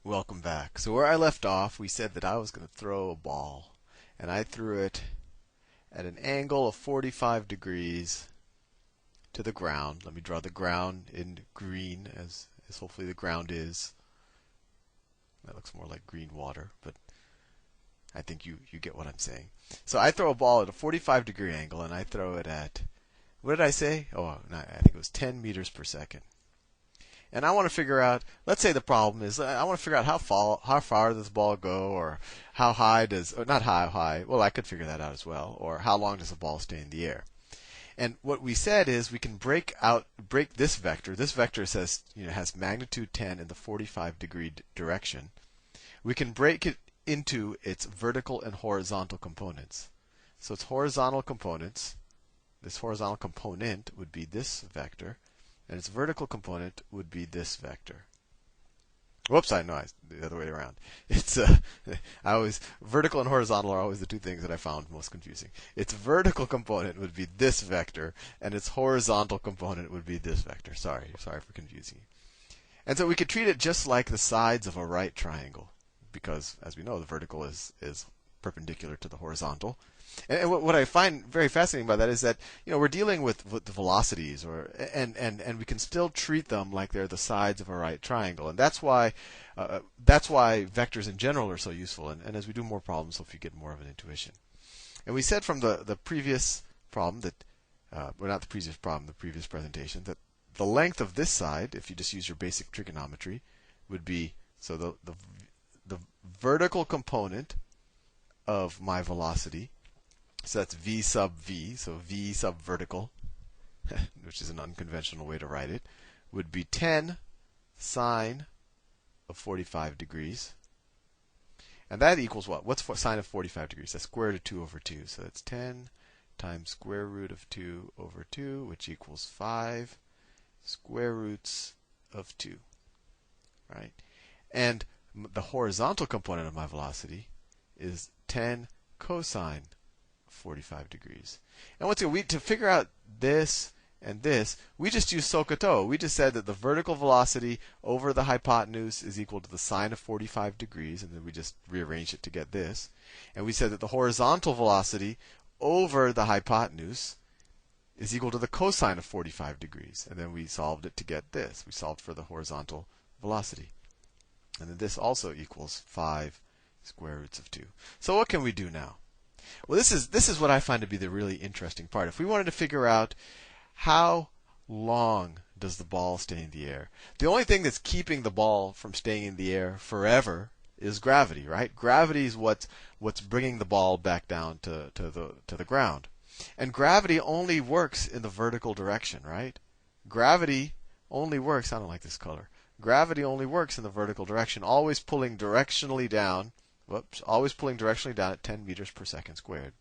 Welcome back. So where I left off, we said that I was going to throw a ball, and I threw it at an angle of 45 degrees to the ground. Let me draw the ground in green, as hopefully the ground is. That looks more like green water, but I think you get what I'm saying. So I throw a ball at a 45-degree angle, and I throw it at, what did I say? Oh, no, I think it was 10 meters per second. And I want to figure out, let's say the problem is, I want to figure out how far does the ball go, or how high does, or not how high, well, I could figure that out as well, or how long does the ball stay in the air. And what we said is we can break this vector. This vector says, has magnitude 10 in the 45-degree direction. We can break it into its vertical and horizontal components. So its horizontal components, this horizontal component would be this vector, and its vertical component would be this vector. Whoops, I know, the other way around. It's vertical and horizontal are always the two things that I found most confusing. Its vertical component would be this vector, and its horizontal component would be this vector. Sorry for confusing you. And so we could treat it just like the sides of a right triangle, because as we know, the vertical is perpendicular to the horizontal. And what I find very fascinating about that is that we're dealing with the velocities, and we can still treat them like they're the sides of a right triangle, and that's why vectors in general are so useful. And as we do more problems, hopefully you get more of an intuition. And we said from the previous problem that, well, not the previous problem, the previous presentation, that the length of this side, if you just use your basic trigonometry, would be the vertical component of my velocity. So that's v sub v, so v sub vertical, which is an unconventional way to write it, would be 10 sine of 45 degrees. And that equals what? What's sine of 45 degrees? That's square root of 2 over 2. So that's 10 times square root of 2 over 2, which equals 5 square roots of 2. Right? And the horizontal component of my velocity is 10 cosine 45 degrees. And once again, to figure out this and this, we just use SOHCAHTOA. We just said that the vertical velocity over the hypotenuse is equal to the sine of 45 degrees, and then we just rearranged it to get this. And we said that the horizontal velocity over the hypotenuse is equal to the cosine of 45 degrees. And then we solved it to get this. We solved for the horizontal velocity. And then this also equals 5 square roots of 2. So what can we do now? Well, this is what I find to be the really interesting part. If we wanted to figure out how long does the ball stay in the air, the only thing that's keeping the ball from staying in the air forever is gravity, right? Gravity is what's bringing the ball back down to the ground, and gravity only works in the vertical direction, right? Gravity only works. I don't like this color. Gravity only works in the vertical direction, always pulling directionally down. Always pulling directionally down at 10 meters per second squared.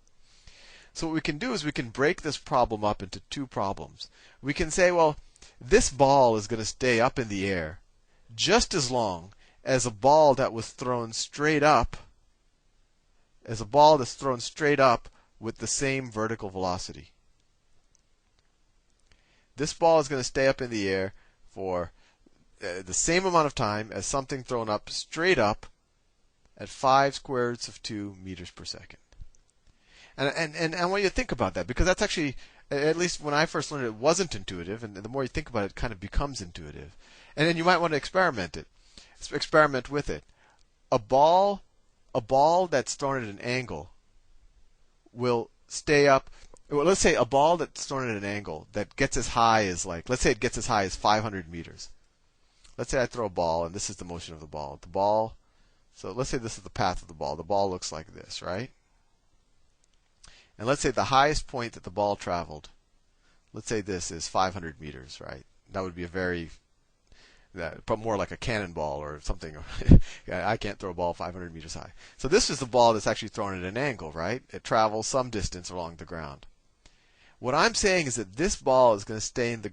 So what we can do is we can break this problem up into two problems. We can say, well, this ball is going to stay up in the air just as long as a ball that was thrown straight up, with the same vertical velocity. This ball is going to stay up in the air for the same amount of time as something thrown up straight up at 5 square roots of 2 meters per second. And I want you to think about that, because that's actually, at least when I first learned it, wasn't intuitive, and the more you think about it, it kind of becomes intuitive. And then you might want to experiment with it. A ball that's thrown at an angle will stay up. Well, let's say a ball that's thrown at an angle that gets as high as, let's say it gets as high as 500 meters. Let's say I throw a ball, and this is the motion of the ball. So let's say this is the path of the ball. The ball looks like this, right? And let's say the highest point that the ball traveled, let's say this is 500 meters, right? That would be more like a cannonball or something. I can't throw a ball 500 meters high. So this is the ball that's actually thrown at an angle, right? It travels some distance along the ground. What I'm saying is that this ball is going to stay in the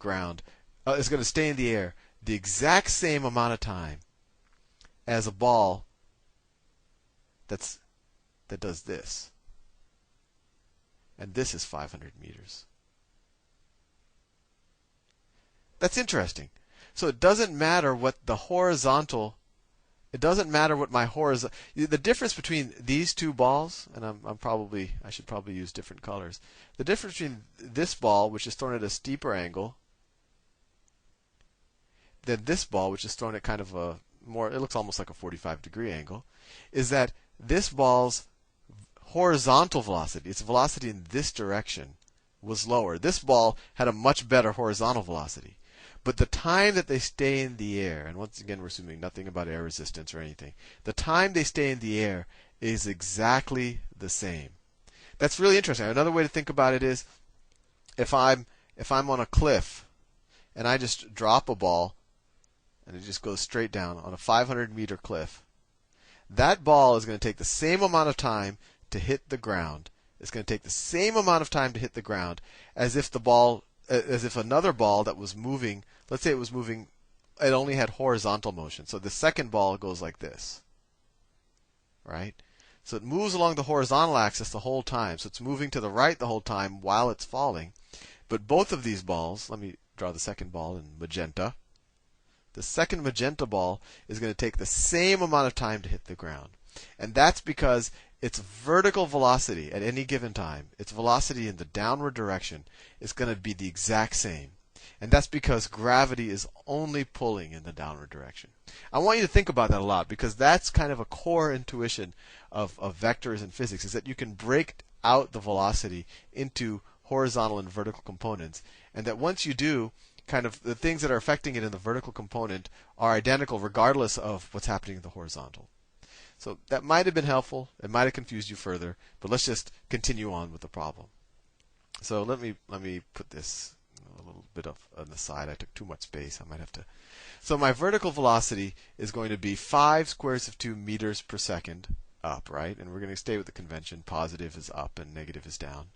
air the exact same amount of time as a ball that does this. And this is 500 meters. That's interesting. So it doesn't matter what the horizontal It doesn't matter what my horizontal. The difference between these two balls, and I should probably use different colors. The difference between this ball, which is thrown at a steeper angle, than this ball, which is thrown at kind of a more, it looks almost like a 45-degree angle, is that this ball's horizontal velocity, its velocity in this direction, was lower. This ball had a much better horizontal velocity. But the time that they stay in the air, and once again we're assuming nothing about air resistance or anything, the time they stay in the air is exactly the same. That's really interesting. Another way to think about it is if I'm on a cliff and I just drop a ball and it just goes straight down on a 500-meter cliff, that ball is going to take the same amount of time to hit the ground. It's going to take the same amount of time to hit the ground as if another ball that was moving, let's say it was moving, it only had horizontal motion. So the second ball goes like this, right? So it moves along the horizontal axis the whole time. So it's moving to the right the whole time while it's falling. But both of these balls, let me draw the second ball in magenta. The second magenta ball is going to take the same amount of time to hit the ground. And that's because its vertical velocity at any given time, its velocity in the downward direction, is going to be the exact same. And that's because gravity is only pulling in the downward direction. I want you to think about that a lot because that's kind of a core intuition of vectors in physics, is that you can break out the velocity into horizontal and vertical components. And that once you do, kind of the things that are affecting it in the vertical component are identical regardless of what's happening in the horizontal. So that might have been helpful. It might have confused you further, but let's just continue on with the problem. So let me put this a little bit on the side. I took too much space. I might have to. So my vertical velocity is going to be 5 squares of 2 meters per second up, right? And we're going to stay with the convention. Positive is up and negative is down,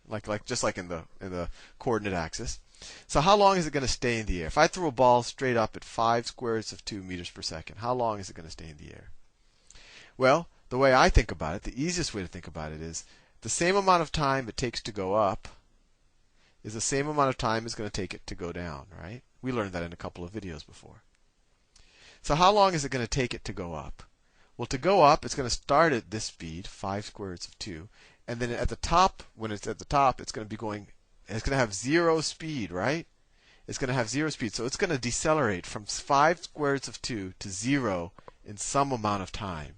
just like in the coordinate axis. So how long is it going to stay in the air? If I throw a ball straight up at 5 squares of 2 meters per second, how long is it going to stay in the air? Well, the way I think about it, the easiest way to think about it is the same amount of time it takes to go up is the same amount of time it's going to take it to go down, right? We learned that in a couple of videos before. So how long is it going to take it to go up? Well, to go up, it's going to start at this speed, 5 squares of 2, and then at the top, when it's at the top, it's going to have 0 speed, right? It's going to have 0 speed. So it's going to decelerate from 5 squares of 2 to 0 in some amount of time.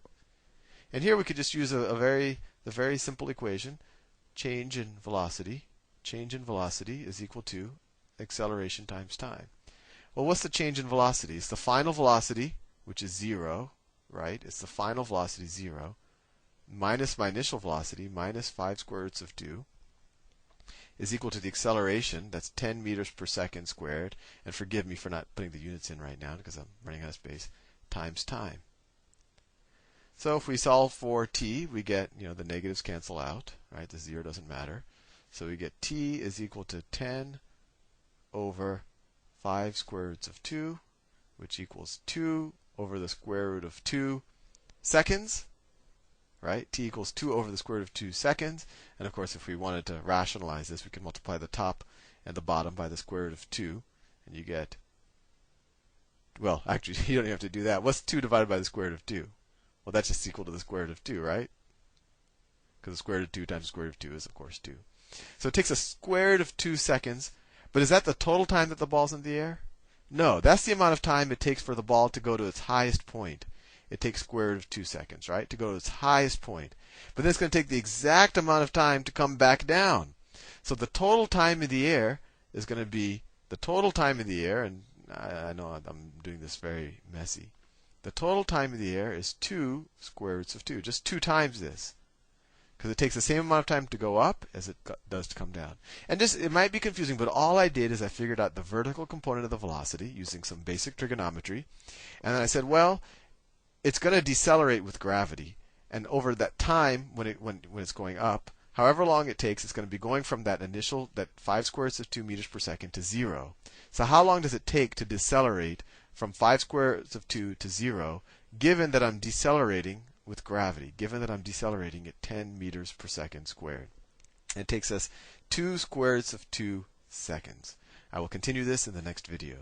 And here we could just use the very simple equation. Change in velocity is equal to acceleration times time. Well, what's the change in velocity? It's the final velocity, which is 0, right? It's the final velocity, 0, minus my initial velocity, minus 5 square roots of 2, is equal to the acceleration, that's 10 meters per second squared, and forgive me for not putting the units in right now because I'm running out of space, times time. So if we solve for t, we get, the negatives cancel out, right? The 0 doesn't matter. So we get t is equal to 10 over 5 square roots of 2, which equals 2 over the square root of 2 seconds, right? T equals 2 over the square root of 2 seconds. And of course, if we wanted to rationalize this, we can multiply the top and the bottom by the square root of 2, and you get, well, actually, you don't even have to do that. What's 2 divided by the square root of 2? Well, that's just equal to the square root of 2, right? Because the square root of 2 times the square root of 2 is, of course, 2. So it takes a square root of 2 seconds. But is that the total time that the ball's in the air? No, that's the amount of time it takes for the ball to go to its highest point. It takes square root of 2 seconds, right? To go to its highest point. But then it's going to take the exact amount of time to come back down. So the total time in the air is going to be the total time in the air, and I know I'm doing this very messy. The total time in the air is 2 square roots of 2, just 2 times this. Because it takes the same amount of time to go up as it does to come down. And it might be confusing, but all I did is I figured out the vertical component of the velocity using some basic trigonometry. And then I said, well, it's going to decelerate with gravity. And over that time, when it's going up, however long it takes, it's going to be going from that 5 square roots of 2 meters per second to 0. So how long does it take to decelerate from 5 square roots of 2 to 0, given that I'm decelerating with gravity, given that I'm decelerating at 10 meters per second squared? And it takes us 2 square roots of 2 seconds. I will continue this in the next video.